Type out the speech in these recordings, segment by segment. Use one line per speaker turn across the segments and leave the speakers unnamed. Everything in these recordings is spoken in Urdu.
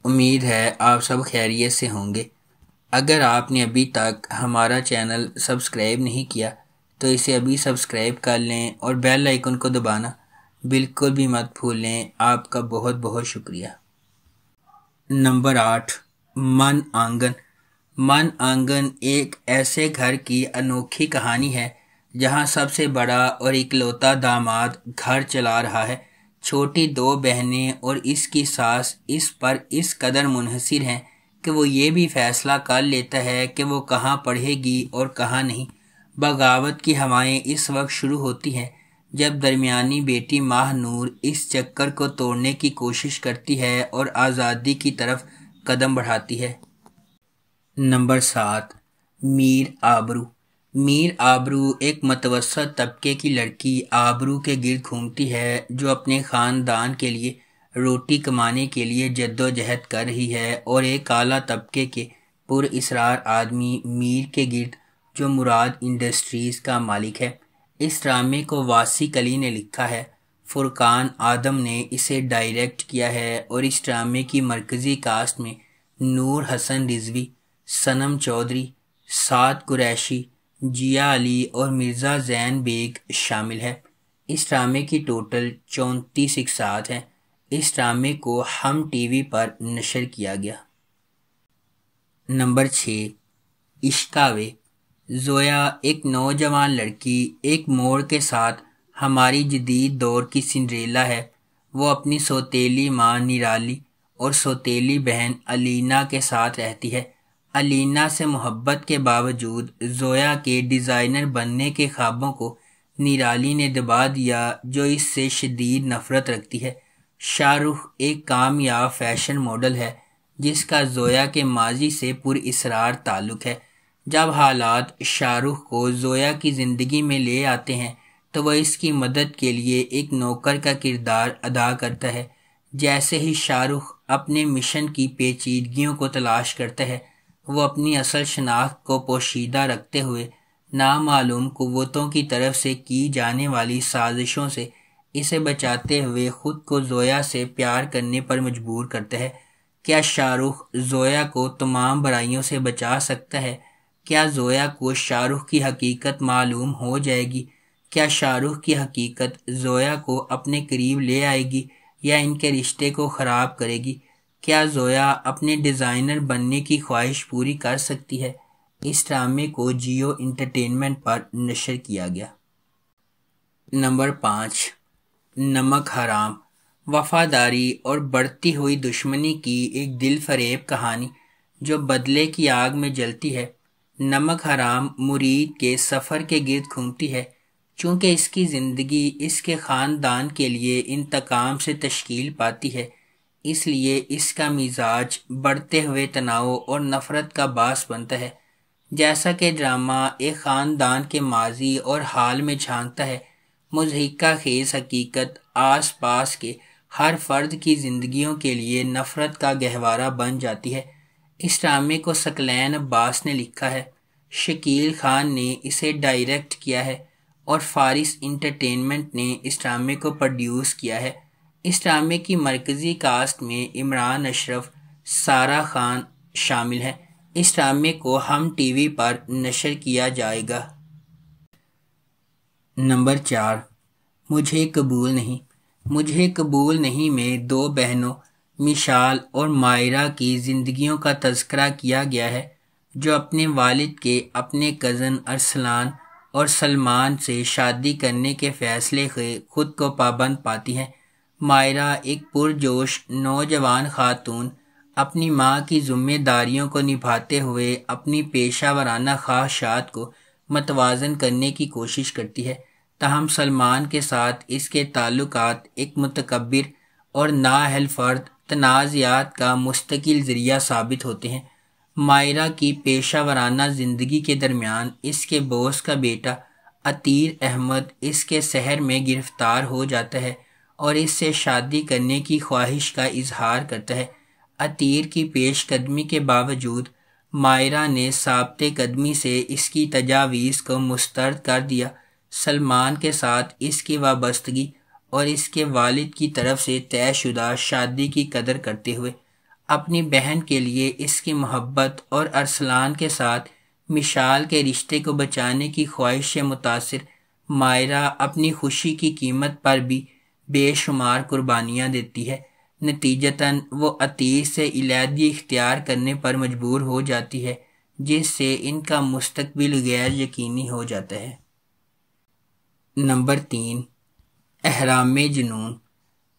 امید ہے آپ سب خیریت سے ہوں گے۔ اگر آپ نے ابھی تک ہمارا چینل سبسکرائب نہیں کیا تو اسے ابھی سبسکرائب کر لیں اور بیل آئیکن کو دبانا بالکل بھی مت بھولیں۔ آپ کا بہت بہت شکریہ۔ نمبر 8، من آنگن۔ من آنگن ایک ایسے گھر کی انوکھی کہانی ہے جہاں سب سے بڑا اور اکلوتا داماد گھر چلا رہا ہے۔ چھوٹی 2 بہنیں اور اس کی ساس اس پر اس قدر منحصر ہیں کہ وہ یہ بھی فیصلہ کر لیتا ہے کہ وہ کہاں پڑھے گی اور کہاں نہیں۔ بغاوت کی ہوائیں اس وقت شروع ہوتی ہیں جب درمیانی بیٹی ماہ نور اس چکر کو توڑنے کی کوشش کرتی ہے اور آزادی کی طرف قدم بڑھاتی ہے۔ نمبر 7، میر آبرو۔ میر آبرو ایک متوسط طبقے کی لڑکی آبرو کے گرد گھومتی ہے جو اپنے خاندان کے لیے روٹی کمانے کے لیے جدوجہد کر رہی ہے، اور ایک اعلیٰ طبقے کے پر اسرار آدمی میر کے گرد جو مراد انڈسٹریز کا مالک ہے۔ اس ڈرامے کو واسی کلی نے لکھا ہے، فرقان آدم نے اسے ڈائریکٹ کیا ہے، اور اس ڈرامے کی مرکزی کاسٹ میں نور حسن رضوی، صنم چودھری، سعد قریشی، جیا علی اور مرزا زین بیگ شامل ہے۔ اس ڈرامے کی ٹوٹل 34 اقساط ہیں۔ اس ڈرامے کو ہم ٹی وی پر نشر کیا گیا۔ نمبر 6، عشقاوے۔ زویا ایک نوجوان لڑکی ایک موڑ کے ساتھ ہماری جدید دور کی سنڈریلا ہے۔ وہ اپنی سوتیلی ماں نرالی اور سوتیلی بہن الینا کے ساتھ رہتی ہے۔ الینا سے محبت کے باوجود زویا کے ڈیزائنر بننے کے خوابوں کو نرالی نے دبا دیا، جو اس سے شدید نفرت رکھتی ہے۔ شاہ رخ ایک کامیاب فیشن ماڈل ہے جس کا زویا کے ماضی سے پر اسرار تعلق ہے۔ جب حالات شاہ رخ کو زویا کی زندگی میں لے آتے ہیں تو وہ اس کی مدد کے لیے ایک نوکر کا کردار ادا کرتا ہے۔ جیسے ہی شاہ رخ اپنے مشن کی پیچیدگیوں کو تلاش کرتا ہے، وہ اپنی اصل شناخت کو پوشیدہ رکھتے ہوئے نامعلوم قوتوں کی طرف سے کی جانے والی سازشوں سے اسے بچاتے ہوئے خود کو زویا سے پیار کرنے پر مجبور کرتا ہے۔ کیا شاہ رخ زویا کو تمام برائیوں سے بچا سکتا ہے؟ کیا زویا کو شاہ رخ کی حقیقت معلوم ہو جائے گی؟ کیا شاہ رخ کی حقیقت زویا کو اپنے قریب لے آئے گی یا ان کے رشتے کو خراب کرے گی؟ کیا زویا اپنے ڈیزائنر بننے کی خواہش پوری کر سکتی ہے؟ اس ڈرامے کو جیو انٹرٹینمنٹ پر نشر کیا گیا۔ نمبر 5، نمک حرام۔ وفاداری اور بڑھتی ہوئی دشمنی کی ایک دل فریب کہانی جو بدلے کی آگ میں جلتی ہے۔ نمک حرام مرید کے سفر کے گرد گھومتی ہے۔ چونکہ اس کی زندگی اس کے خاندان کے لیے انتقام سے تشکیل پاتی ہے، اس لیے اس کا مزاج بڑھتے ہوئے تناؤ اور نفرت کا باعث بنتا ہے۔ جیسا کہ ڈرامہ ایک خاندان کے ماضی اور حال میں جھانکتا ہے، مضحکہ خیز حقیقت آس پاس کے ہر فرد کی زندگیوں کے لیے نفرت کا گہوارہ بن جاتی ہے۔ اس ڈرامے کو ثقلین عباس نے لکھا ہے، شکیل خان نے اسے ڈائریکٹ کیا ہے اور فارس انٹرٹینمنٹ نے اس ڈرامے کو پروڈیوس کیا ہے۔ اس ڈرامے کی مرکزی کاسٹ میں عمران اشرف، سارہ خان شامل ہیں۔ اس ڈرامے کو ہم ٹی وی پر نشر کیا جائے گا۔ نمبر 4، مجھے قبول نہیں۔ مجھے قبول نہیں میں 2 بہنوں مشال اور مائرہ کی زندگیوں کا تذکرہ کیا گیا ہے جو اپنے والد کے اپنے کزن ارسلان اور سلمان سے شادی کرنے کے فیصلے سے خود کو پابند پاتی ہیں۔ مائرہ ایک پرجوش نوجوان خاتون اپنی ماں کی ذمہ داریوں کو نبھاتے ہوئے اپنی پیشہ ورانہ خواہشات کو متوازن کرنے کی کوشش کرتی ہے، تاہم سلمان کے ساتھ اس کے تعلقات ایک متکبر اور نااہل فرد تنازعات کا مستقل ذریعہ ثابت ہوتے ہیں۔ مائرہ کی پیشہ ورانہ زندگی کے درمیان اس کے باس کا بیٹا عطیر احمد اس کے شہر میں گرفتار ہو جاتا ہے اور اس سے شادی کرنے کی خواہش کا اظہار کرتا ہے۔ عطیر کی پیش قدمی کے باوجود مائرہ نے ثابت قدمی سے اس کی تجاویز کو مسترد کر دیا۔ سلمان کے ساتھ اس کی وابستگی اور اس کے والد کی طرف سے طے شدہ شادی کی قدر کرتے ہوئے اپنی بہن کے لیے اس کی محبت اور ارسلان کے ساتھ مشال کے رشتے کو بچانے کی خواہش سے متاثر مائرہ اپنی خوشی کی قیمت پر بھی بے شمار قربانیاں دیتی ہے۔ نتیجتاً وہ عتیق سے علیحدگی اختیار کرنے پر مجبور ہو جاتی ہے، جس سے ان کا مستقبل غیر یقینی ہو جاتا ہے۔ نمبر 3، احرام جنون۔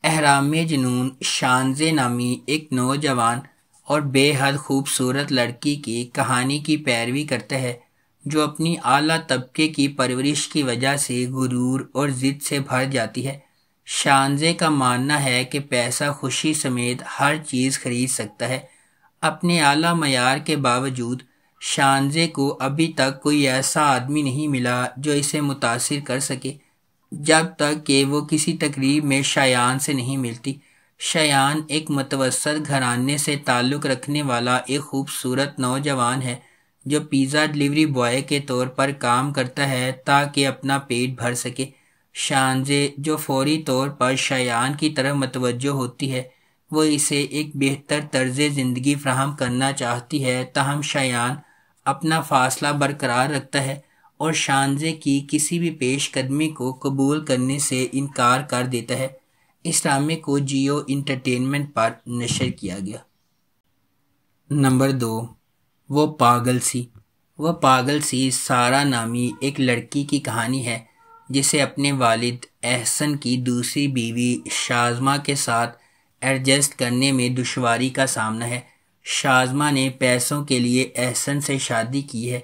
احرام جنون شانزے نامی ایک نوجوان اور بے حد خوبصورت لڑکی کی کہانی کی پیروی کرتا ہے جو اپنی اعلیٰ طبقے کی پرورش کی وجہ سے غرور اور ضد سے بھر جاتی ہے۔ شانزے کا ماننا ہے کہ پیسہ خوشی سمیت ہر چیز خرید سکتا ہے۔ اپنے اعلیٰ معیار کے باوجود شانزے کو ابھی تک کوئی ایسا آدمی نہیں ملا جو اسے متاثر کر سکے، جب تک کہ وہ کسی تقریب میں شایان سے نہیں ملتی۔ شایان ایک متوسط گھرانے سے تعلق رکھنے والا ایک خوبصورت نوجوان ہے جو پیزا ڈلیوری بوائے کے طور پر کام کرتا ہے تاکہ اپنا پیٹ بھر سکے۔ شانزے جو فوری طور پر شایان کی طرف متوجہ ہوتی ہے، وہ اسے ایک بہتر طرز زندگی فراہم کرنا چاہتی ہے، تاہم شایان اپنا فاصلہ برقرار رکھتا ہے اور شانزے کی کسی بھی پیش قدمی کو قبول کرنے سے انکار کر دیتا ہے۔ اس ڈرامے کو جیو انٹرٹینمنٹ پر نشر کیا گیا۔ نمبر 2، وہ پاگل سی۔ وہ پاگل سی سارہ نامی ایک لڑکی کی کہانی ہے جسے اپنے والد احسن کی دوسری بیوی شازمہ کے ساتھ ایڈجسٹ کرنے میں دشواری کا سامنا ہے۔ شازمہ نے پیسوں کے لیے احسن سے شادی کی ہے۔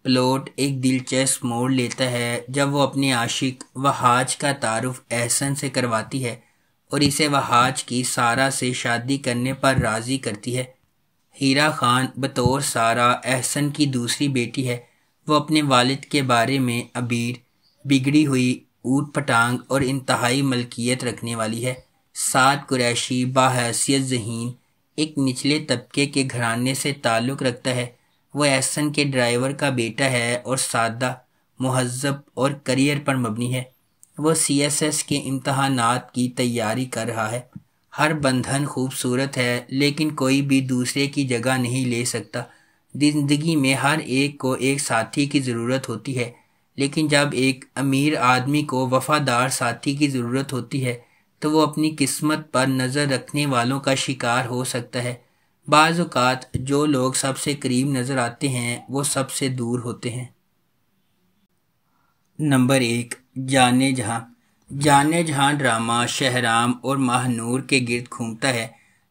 پلاٹ ایک دلچسپ موڑ لیتا ہے جب وہ اپنے عاشق وحاج کا تعارف احسن سے کرواتی ہے اور اسے وحاج کی سارہ سے شادی کرنے پر راضی کرتی ہے۔ ہیرا خان بطور سارہ احسن کی دوسری بیٹی ہے۔ وہ اپنے والد کے بارے میں عبیر، بگڑی ہوئی، اوٹ پٹانگ اور انتہائی ملکیت رکھنے والی ہے۔ سعد قریشی بحیثیت ذہین ایک نچلے طبقے کے گھرانے سے تعلق رکھتا ہے۔ وہ احسن کے ڈرائیور کا بیٹا ہے اور سادہ، مہذب اور کریئر پر مبنی ہے۔ وہ CSS کے امتحانات کی تیاری کر رہا ہے۔ ہر بندھن خوبصورت ہے لیکن کوئی بھی دوسرے کی جگہ نہیں لے سکتا۔ زندگی میں ہر ایک کو ایک ساتھی کی ضرورت ہوتی ہے، لیکن جب ایک امیر آدمی کو وفادار ساتھی کی ضرورت ہوتی ہے تو وہ اپنی قسمت پر نظر رکھنے والوں کا شکار ہو سکتا ہے۔ بعض اوقات جو لوگ سب سے قریب نظر آتے ہیں وہ سب سے دور ہوتے ہیں۔ نمبر 1، جانے جہاں۔ جانے جہاں ڈرامہ شہرام اور ماہ نور کے گرد گھومتا ہے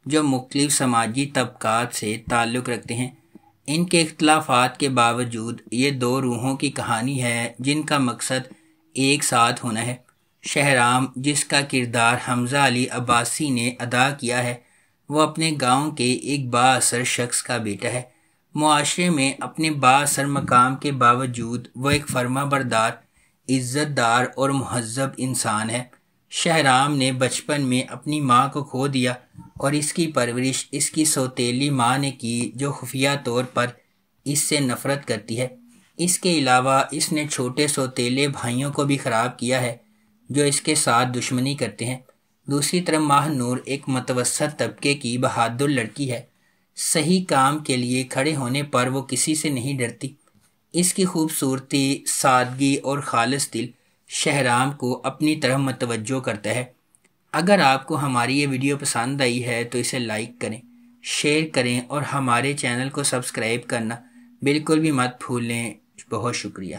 جو مختلف سماجی طبقات سے تعلق رکھتے ہیں۔ ان کے اختلافات کے باوجود یہ دو روحوں کی کہانی ہے جن کا مقصد ایک ساتھ ہونا ہے۔ شہرام، جس کا کردار حمزہ علی عباسی نے ادا کیا ہے، وہ اپنے گاؤں کے ایک با اثر شخص کا بیٹا ہے۔ معاشرے میں اپنے با اثر مقام کے باوجود وہ ایک فرما بردار، عزت دار اور مہذب انسان ہے۔ شہرام نے بچپن میں اپنی ماں کو کھو دیا اور اس کی پرورش اس کی سوتیلی ماں نے کی جو خفیہ طور پر اس سے نفرت کرتی ہے۔ اس کے علاوہ اس نے چھوٹے سوتیلے بھائیوں کو بھی خراب کیا ہے جو اس کے ساتھ دشمنی کرتے ہیں۔ دوسری طرف ماہ نور ایک متوسط طبقے کی بہادر لڑکی ہے۔ صحیح کام کے لیے کھڑے ہونے پر وہ کسی سے نہیں ڈرتی۔ اس کی خوبصورتی، سادگی اور خالص دل شہرام کو اپنی طرف متوجہ کرتا ہے۔ اگر آپ کو ہماری یہ ویڈیو پسند آئی ہے تو اسے لائک کریں، شیئر کریں اور ہمارے چینل کو سبسکرائب کرنا بالکل بھی مت بھولیں۔ بہت شکریہ۔